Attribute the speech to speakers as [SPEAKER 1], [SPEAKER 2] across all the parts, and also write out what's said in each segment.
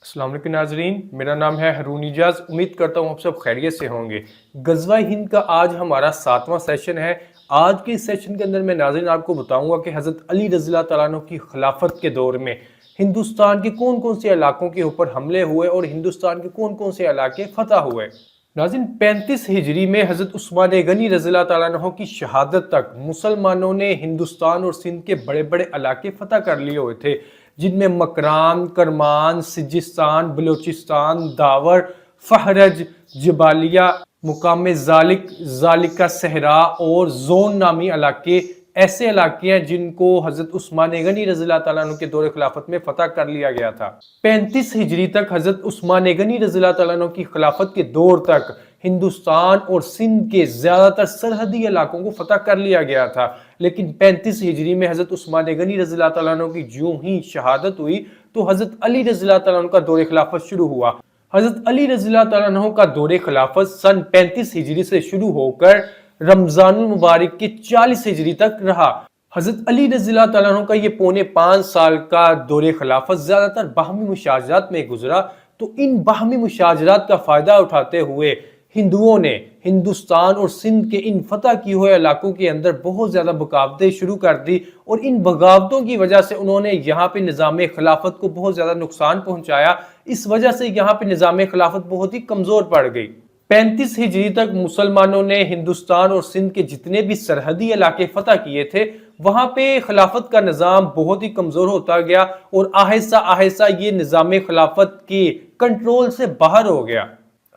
[SPEAKER 1] अस्सलाम वालेकुम नाजरीन, मेरा नाम है हरून इजाज। उम्मीद करता हूँ आप सब खैरियत से होंगे। गज़वा हिंद का आज हमारा 7वां सेशन है। आज के इस सेशन के अंदर मैं नाजरीन आपको बताऊंगा कि हज़रत अली रज़ी अल्लाह तआला अन्हु की खिलाफत के दौर में हिंदुस्तान के कौन कौन से इलाकों के ऊपर हमले हुए और हिंदुस्तान के कौन कौन से इलाके फतह हुए। नाज़रीन 35 हिजरी में हज़रत उस्मान गनी रज़ी अल्लाह तआला अन्हु की शहादत तक मुसलमानों ने हिंदुस्तान और सिंध के बड़े बड़े इलाके फतह कर लिए हुए थे, जिनमें मकरान, करमान, सिजिस्तान, बलूचिस्तान, दावर, फहरज, जबालिया, मुकाम जालिक, जालिका सहरा और जोन नामी इलाके ऐसे इलाके हैं जिनको हजरत उस्मान गनी रज़ी अल्लाह तआला अन्हु के दौर खिलाफत में फतह कर लिया गया था। 35 हिजरी तक हजरत उस्मान गनी रज़ी अल्लाह तआला अन्हु की खिलाफत के दौर तक हिंदुस्तान और सिंध के ज्यादातर सरहदी इलाकों को फतह कर लिया गया था, लेकिन 35 हिजरी में हजरत उस्मान गनी रज़ी अल्लाह तआला अन्हु की ज्यों ही शहादत हुई तो हजरत अली रज़ी अल्लाह तआला अन्हु का दौर खिलाफत शुरू हुआ। हजरत अली रज़ी अल्लाह तआला अन्हु का दौर खिलाफत सन 35 हिजरी से शुरू होकर रमजानुल मुबारक के 40 हिजरी तक रहा। हजरत अली रज़ी अल्लाह तआला अन्हु का ये पौने 5 साल का दौर खिलाफत ज्यादातर बाहमी मुशाजरात में गुजरा। तो इन बाहमी मुशाजरात का फायदा उठाते हुए हिंदुओं ने हिंदुस्तान और सिंध के इन फतह किए हुए इलाकों के अंदर बहुत ज्यादा बगावतें शुरू कर दी और इन बगावतों की वजह से उन्होंने यहाँ पे निज़ाम खिलाफत को बहुत ज्यादा नुकसान पहुंचाया। इस वजह से यहाँ पे निज़ाम खिलाफत बहुत ही कमजोर पड़ गई। 35 हिजरी तक मुसलमानों ने हिंदुस्तान और सिंध के जितने भी सरहदी इलाके फतह किए थे वहां पे खिलाफत का निज़ाम बहुत ही कमजोर होता गया और आहिस्ता आहिस्ता ये निज़ाम खिलाफत के कंट्रोल से बाहर हो गया।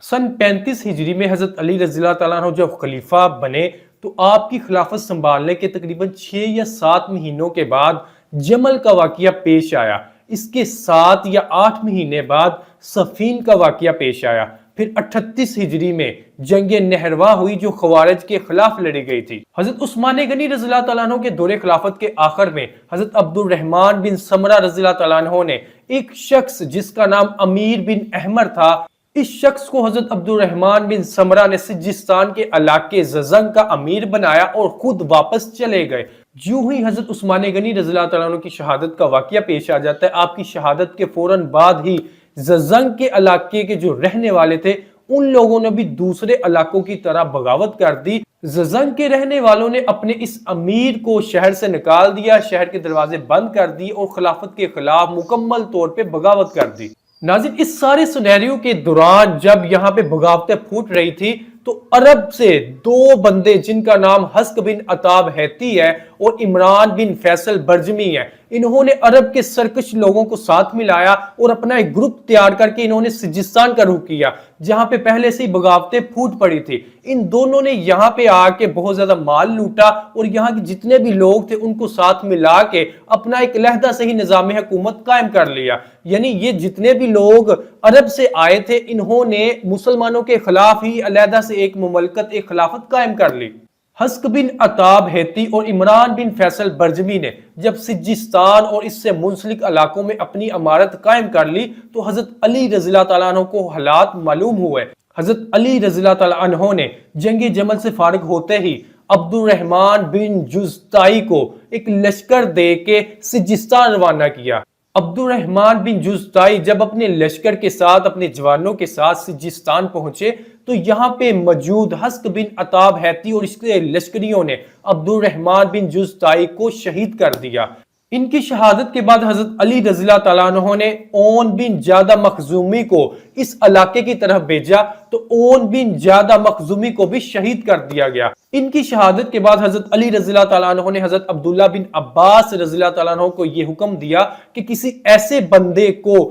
[SPEAKER 1] सन 35 हिजरी में हजरत अली रज़ी अल्लाह तआला अन्हु जब खलीफा बने तो आपकी खिलाफत संभालने के तकरीबन 6 या 7 महीनों के बाद जमल का वाकया पेश आया। इसके 7 या 8 महीने बाद सफीन का वाकया पेश आया। फिर 38 हिजरी में जंग नहरवा हुई जो खवारिज के खिलाफ लड़ी गई थी। हजरत उस्मान गनी रज़ी अल्लाह तआला अन्हु के दौरे खिलाफत के आखिर में हजरत अब्दुल रहमान बिन समरा रज़ी अल्लाह तआला अन्हु ने एक शख्स जिसका नाम अमीर बिन अहमर था, इस शख्स को हजरत अब्दुल रहमान बिन समरा ने सिजिस्तान के इलाके जजंग का अमीर बनाया और खुद वापस चले गए। जो ही हजरत उस्मान गनी रज़ी अल्लाह तआला अन्हु की शहादत का वाकया पेश आ जाता है, आपकी शहादत के फौरन बाद ही जजंग के इलाके के जो रहने वाले थे उन लोगों ने भी दूसरे इलाकों की तरह बगावत कर दी। जजंग के रहने वालों ने अपने इस अमीर को शहर से निकाल दिया, शहर के दरवाजे बंद कर दिए और खिलाफत के खिलाफ मुकम्मल तौर पे बगावत कर दी। नाज़रीन इस सारे सिनेरियो के दौरान जब यहाँ पे बगावतें फूट रही थी तो अरब से 2 बंदे जिनका नाम हस्क बिन अताब हैती है और इमरान बिन फैसल बरजमी है, इन्होंने अरब के सरकश लोगों को साथ मिलाया और अपना एक ग्रुप तैयार करके इन्होंने सिजिस्तान का रुख किया जहां पे पहले से ही बगावतें फूट पड़ी थी। इन दोनों ने यहाँ पे आके बहुत ज्यादा माल लूटा और यहाँ के जितने भी लोग थे उनको साथ मिला के अपना एक अलहदा से ही निजाम हुकूमत कायम कर लिया। यानी ये जितने भी लोग अरब से आए थे इन्होंने मुसलमानों के खिलाफ ही अलहदा से एक मुमलकत, एक खिलाफत कायम कर ली। हस्क बिन अताब हैती और इमरान बिन फैसल बरजमी ने जब सिजिस्तान और इससे मुंसलिक इलाकों में अपनी इमारत कायम कर ली तो हजरत अली रज़ी अल्लाह तआला अन्हु को हालात मालूम हुए। हजरत अली रज़ी अल्लाह तआला अन्हु ने जंग जमल से फारिग होते ही अब्दुल रहमान बिन जुज़ताई को एक लश्कर दे के सिजिस्तान रवाना किया। अब्दुल रहमान बिन जुज़ताई जब अपने लश्कर के साथ, अपने जवानों के साथ सिजिस्तान पहुंचे तो यहाँ पे मौजूद हस्क बिन अताब हैती और इसके लश्करियों ने अब्दुल रहमान बिन जुज़ताई को शहीद कर दिया। इनकी शहादत के बाद हजरत अली रज़ी अल्लाह तआला अन्हु ने ओन बिन जादा मखजूमी को इस इलाके की तरफ भेजा तो ओन बिन जादा मखजूमी को भी शहीद कर दिया गया। इनकी शहादत के बाद हजरत अली रज़ी अल्लाह तआला अन्हु ने हजरत अब्दुल्ला बिन अब्बास रज़ी अल्लाह तआला अन्हु को यह हुक्म दिया कि किसी ऐसे बंदे को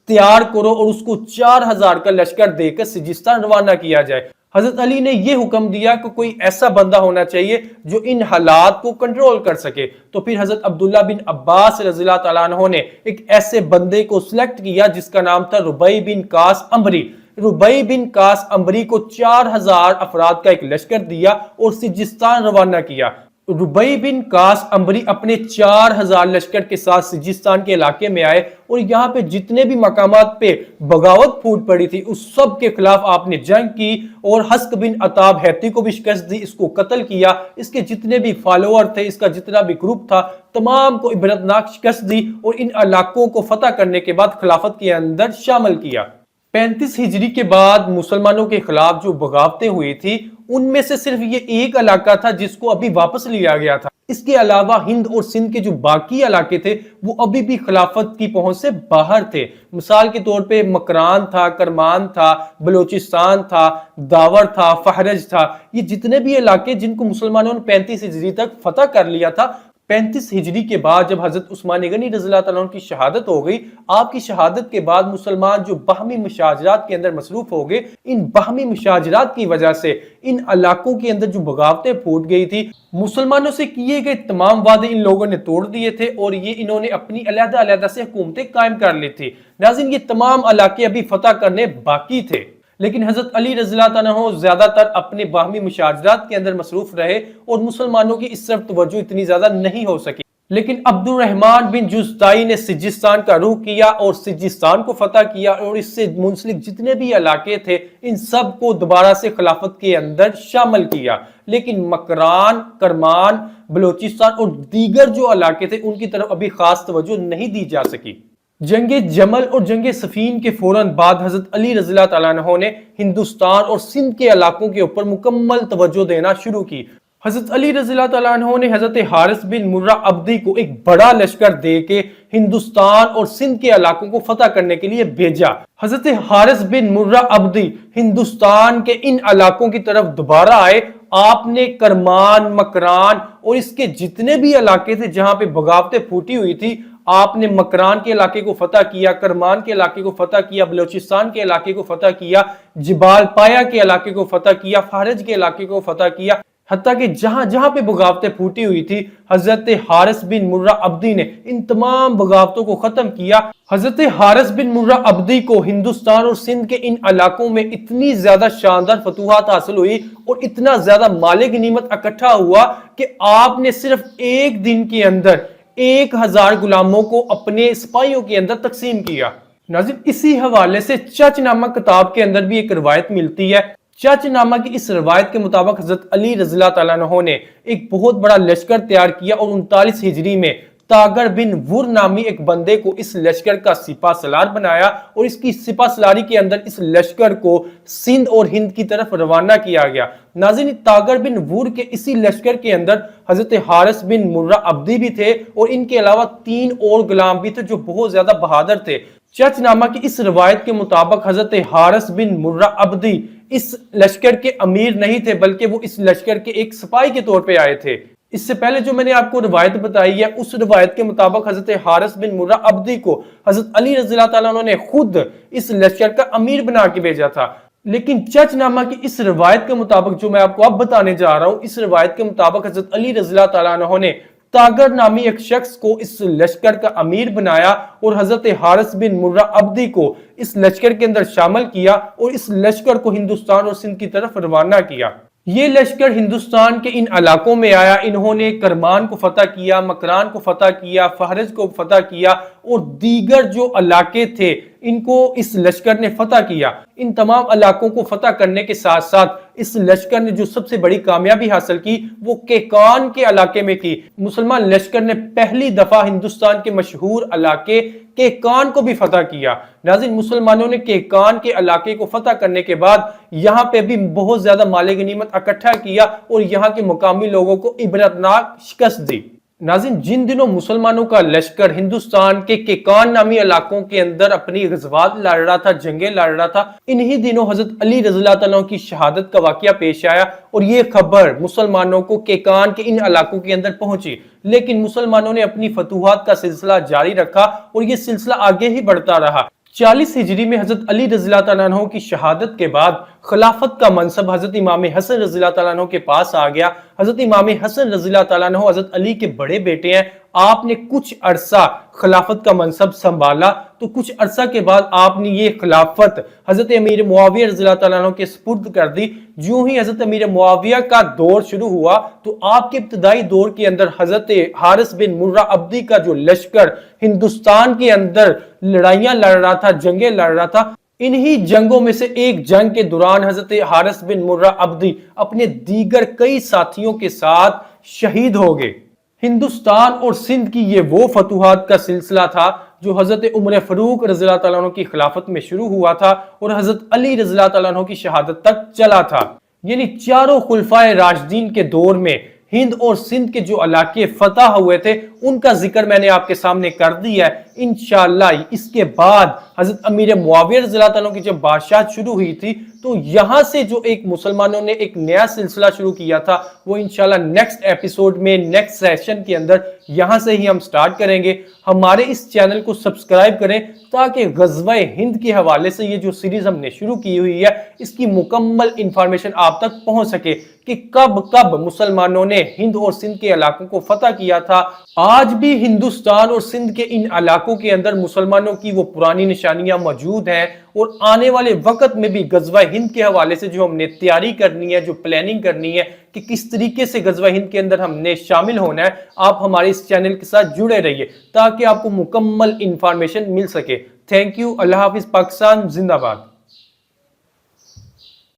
[SPEAKER 1] तैयार करो और उसको 4000 का लश्कर देकर सिजिस्तान रवाना किया जाए। हजरत अली ने यह हुक्म दिया कि कोई ऐसा बंदा होना चाहिए जो इन हालात को कंट्रोल कर सके। तो फिर हजरत अब्दुल्ला बिन अब्बास रज़ी अल्लाह तआला अन्हु ने एक ऐसे बंदे को सिलेक्ट किया जिसका नाम था रुबई बिन कास अम्बरी। रुबई बिन कास अम्बरी को 4000 अफराद का एक लश्कर दिया और सिजिस्तान रवाना किया। रुबई बिन कास अंबरी अपने 4000 लश्कर के साथ सिजिस्तान के इलाके में आए और यहाँ पे जितने भी मकामात पे बगावत फूट पड़ी थी उस सब के खिलाफ आपने जंग की और हस्क बिन अताब हैती को भी शिकस्त दी, इसको कत्ल किया। इसके जितने भी फॉलोअर थे, इसका जितना भी ग्रुप था, तमाम को इबरतनाक शिकस्त दी और इन इलाकों को फतह करने के बाद खिलाफत के अंदर शामिल किया। 35 हिजरी के बाद मुसलमानों के खिलाफ जो बगावतें हुई थी उनमें से सिर्फ ये एक इलाका था जिसको अभी वापस लिया गया था। इसके अलावा हिंद और सिंध के जो बाकी इलाके थे वो अभी भी खिलाफत की पहुंच से बाहर थे। मिसाल के तौर पे मकरान था, करमान था, बलोचिस्तान था, दावर था, फहरज था। ये जितने भी इलाके जिनको मुसलमानों ने 35 हिजरी तक फतह कर लिया था, 35 हिजरी के बाद जब हजरत उस्मान गनी रज़ियल्लाहु ताला अन्हु की शहादत हो गई, आपकी शहादत के बाद मुसलमान जो बाहमी मुशाजरात के अंदर मसरूफ हो गए, इन बाहमी मुशाजरात की वजह से इन इलाकों के अंदर जो बगावतें फूट गई थी, मुसलमानों से किए गए तमाम वादे इन लोगों ने तोड़ दिए थे और ये इन्होंने अपनी अलग-अलग से हुकूमतें कायम कर ली थी। नाज़रीन, ये तमाम इलाके अभी फतह करने बाकी थे, लेकिन हजरत अली रज़ियल्लाहु ताला अन्हु ज्यादातर अपने बाहमी मुशाजरात के अंदर मसरूफ रहे और मुसलमानों की इस तरफ तवज्जो इतनी ज्यादा नहीं हो सकी। लेकिन अब्दुर्रहमान बिन जुज़ताई ने सिजिस्तान का रुख किया और सिजिस्तान को फतह किया और इससे मुंसलिक जितने भी इलाके थे इन सब को दोबारा से खिलाफत के अंदर शामिल किया। लेकिन मकरान, करमान, बलोचिस्तान और दीगर जो इलाके थे उनकी तरफ अभी खास तवज्जो नहीं दी जा सकी। जंगे जमल और जंगे सफीन के फौरन बाद हजरत अली रज़ियल्लाहु ताला अन्हु ने हिंदुस्तान और सिंध के इलाकों के ऊपर मुकम्मल तवज्जो देना शुरू की। हजरत अली रज़ियल्लाहु ताला अन्हु ने हजरत हारिस बिन मुर्रा अब्दी को एक बड़ा लश्कर दे के हिंदुस्तान और सिंध के इलाकों को फतह करने के लिए भेजा। हजरत हारिस बिन मुर्रा अब्दी हिंदुस्तान के इन इलाकों की तरफ दोबारा आए। आपने करमान, मकरान और इसके जितने भी इलाके थे जहां पे बगावतें फूटी हुई थी, आपने मकरान के इलाके को फतह किया, करमान के इलाके को फतह किया, बलोचिस्तान के इलाके को फतह किया, जिबाल पाया के इलाके को फतह किया, फारज के इलाके को फतह किया। हत्ता कि जहां जहां पे बगावतें फूटी हुई थी हजरत हारिस बिन मुर्रा अब्दी ने इन तमाम बगावतों को खत्म किया। हजरत हारिस बिन मुर्रा अब्दी को हिंदुस्तान और सिंध के इन इलाकों में इतनी ज्यादा शानदार फतूहात हासिल हुई और इतना ज्यादा माले गनीमत इकट्ठा हुआ कि आपने सिर्फ एक दिन के अंदर 1000 गुलामों को अपने सिपाहियों के अंदर तकसीम किया। नाज़रीन, इसी हवाले से चच नामक किताब के अंदर भी एक रिवायत मिलती है। चच नामा की इस रवायत के मुताबिक हजरत अली रज़ियल्लाहु ताला अन्हु ने एक बहुत बड़ा लश्कर तैयार किया और 39 हिजरी में तागर बिन वुर नामी एक बंदे को इस लश्कर का सिपा सलार बनाया और इसकी सिपा सलारी के अंदर इस लश्कर को सिंध और हिंद की तरफ रवाना किया गया। नाज़रीन, तागर बिन वुर के इसी लश्कर के अंदर हजरत हारिस बिन मुर्रा अब्दी भी थे और इनके अलावा 3 और गुलाम भी थे जो बहुत ज्यादा बहादुर थे। चचनामा की इस रवायत के मुताबिक हजरत हारिस बिन मुर्रा अब्दी इस लश्कर के अमीर नहीं थे बल्कि वो इस लश्कर के एक सिपाही के तौर पे आए थे। इससे पहले जो मैंने आपको रवायत बताई है उस रवायत के मुताबिक हजरत हारिस बिन मुर्रा अब्दी को हजरत अली रज़ियल्लाहु ताला अन्हु ने खुद इस लश्कर का अमीर बना के भेजा था। लेकिन चचनामा की इस रवायत के मुताबिक जो मैं आपको अब बताने जा रहा हूँ, इस रवायत के मुताबिक हजरत अली रज़ियल्लाहु ताला अन्हु ने तागर नामी एक शख्स को इस लश्कर का अमीर बनाया और हजरत हारिस बिन मुर्रा अब्दी को इस लश्कर के अंदर शामिल किया और इस लश्कर को हिंदुस्तान और सिंध की तरफ रवाना किया। ये लश्कर हिंदुस्तान के इन इलाकों में आया। इन्होंने करमान को फतह किया, मकरान को फतह किया, फहरज को फतह किया और दीगर जो इलाके थे इनको इस लश्कर ने फतह किया। इन तमाम इलाकों को फतह करने के साथ साथ इस लश्कर ने जो सबसे बड़ी कामयाबी हासिल की वो केकान के इलाके में की। मुसलमान लश्कर ने पहली दफा हिंदुस्तान के मशहूर इलाके केकान को भी फतह किया। नाज़रीन, मुसलमानों ने केकान के इलाके को फतह करने के बाद यहाँ पे भी बहुत ज्यादा माले गनीमत इकट्ठा किया और यहाँ के मुकामी लोगों को इबरतनाक शिकस्त दी। नाज़रीन, जिन दिनों मुसलमानों का लश्कर हिंदुस्तान के केकान नामी इलाकों के अंदर अपनी गज़वात लड़ रहा था, जंगें लड़ रहा था, इन्हीं दिनों हजरत अली रज़ियल्लाहु ताला अन्हु की शहादत का वाकया पेश आया और ये खबर मुसलमानों को केकान के इन इलाकों के अंदर पहुंची। लेकिन मुसलमानों ने अपनी फतूहात का सिलसिला जारी रखा और ये सिलसिला आगे ही बढ़ता रहा। 40 हिजरी में हजरत अली रज़ी अल्लाह तआला अन्हु की शहादत के बाद खिलाफत का मनसब हजरत इमाम हसन रज़ी अल्लाह तआला अन्हु के पास आ गया। हजरत इमाम हसन रज़ी अल्लाह तआला अन्हु हजरत अली के बड़े बेटे हैं। आपने कुछ अरसा खिलाफत का मनसब संभाला, तो कुछ अरसा के बाद आपने ये खिलाफत हजरत अमीर मुआविया रज़ी अल्लाह तआला अन्हु के सुपुर्द कर दी। जो ही हजरत अमीर मुआविया का दौर शुरू हुआ तो आपके इब्तदाई दौर के अंदर हजरत हारिस बिन मुर्रा अब्दी का जो लश्कर हिंदुस्तान के अंदर लड़ाइयां लड़ रहा था, जंगें लड़ रहा था, इन्हीं जंगों में से एक जंग के दौरान हजरत हारिस बिन मुर्रा अब्दी अपने दीगर कई साथियों के साथ शहीद हो गए। हिंदुस्तान और सिंध की ये वो फतूहात का सिलसिला था जो हजरत उमर फारूक रज़ी अल्लाह तआला अन्हु की खिलाफत में शुरू हुआ था और हजरत अली रज़ी अल्लाह तआला अन्हु की शहादत तक चला था। यानी चारों खुलफाए राशिदीन के दौर में हिंद और सिंध के जो इलाके फतह हुए थे उनका जिक्र मैंने आपके सामने कर दिया है। इंशाअल्लाह इसके बाद हजरत अमीर मुआविया रज़ी अल्लाह तआला की जब बादशाहत शुरू हुई थी तो यहां से जो एक मुसलमानों ने एक नया सिलसिला शुरू किया था वो इंशाअल्लाह नेक्स्ट एपिसोड में, नेक्स्ट सेशन के अंदर यहां से ही हम स्टार्ट करेंगे। हमारे इस चैनल को सब्सक्राइब करें ताकि गज़वा हिंद के हवाले से ये जो सीरीज हमने शुरू की हुई है इसकी मुकम्मल इंफॉर्मेशन आप तक पहुंच सके कि कब कब मुसलमानों ने हिंद और सिंध के इलाकों को फतह किया था। आज भी हिंदुस्तान और सिंध के इन इलाकों के अंदर मुसलमानों की वो पुरानी निशानियां मौजूद हैं और आने वाले वक्त में भी गज़वा हिंद के हवाले से जो हमने तैयारी करनी है, जो प्लानिंग करनी है कि किस तरीके से गज़वा हिंद के अंदर हमने शामिल होना है, आप हमारे इस चैनल के साथ जुड़े रहिए ताकि आपको मुकम्मल इंफॉर्मेशन मिल सके। Thank you. अल्लाह हाफिज। पाकिस्तान जिंदाबाद।